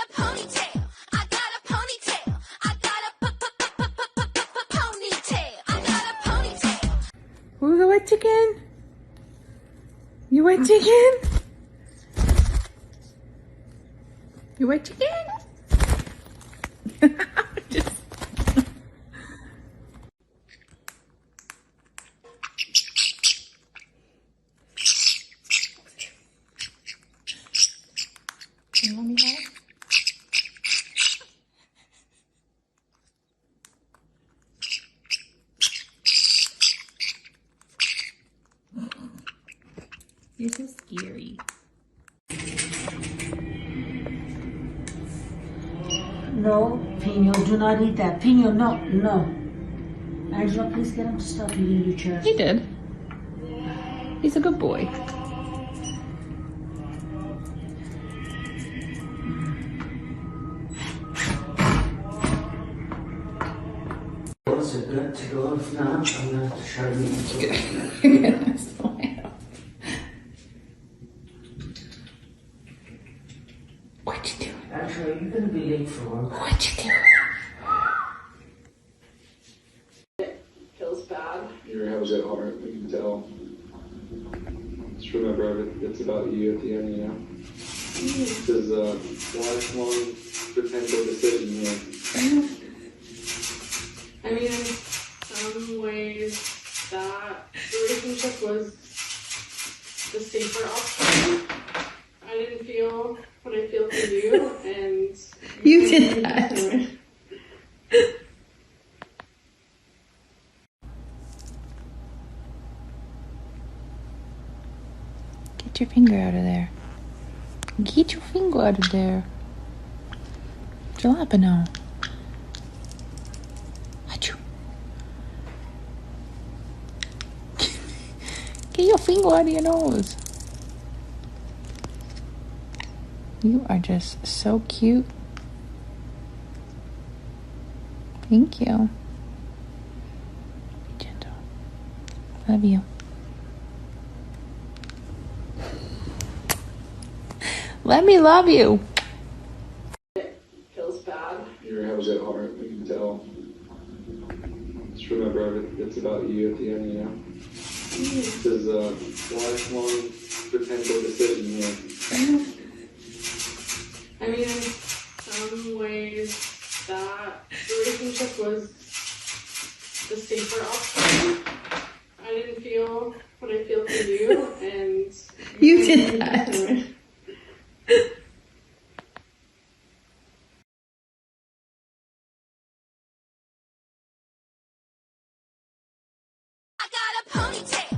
a ponytail. I got a ponytail. I got a ponytail. I got a ponytail. Ooh, the wet chicken. You wet chicken? You wet chicken? Just... You want me to help? You're so scary. No, Pino, do not eat that. Pino, no, no. Angela, please get him to stop eating your chair. He did. He's a good boy. Is it good to go? If not, I'm going to have to shut it. You're gonna slam. What you doing? Actually, you're going to be late for work. What you doing? It feels bad. Your house at heart, we can tell. Just remember, it's about you at the end, you know? This is a lifelong potential decision here. I mean, in some ways, that relationship was the safer option. I didn't feel what I feel for you, and You did that. Get your finger out of there. Get your finger out of there. Jalapeno. Achoo. Get your finger out of your nose. You are just so cute. Thank you. Be gentle. Love you. Let me love you. It feels bad. Your house at heart, we can tell. Just remember, it's about you at the end, you know? This is a lifelong potential decision here. I mean, in some ways, that relationship was the safer option. I didn't feel what I feel for you, and You did that. I got a ponytail.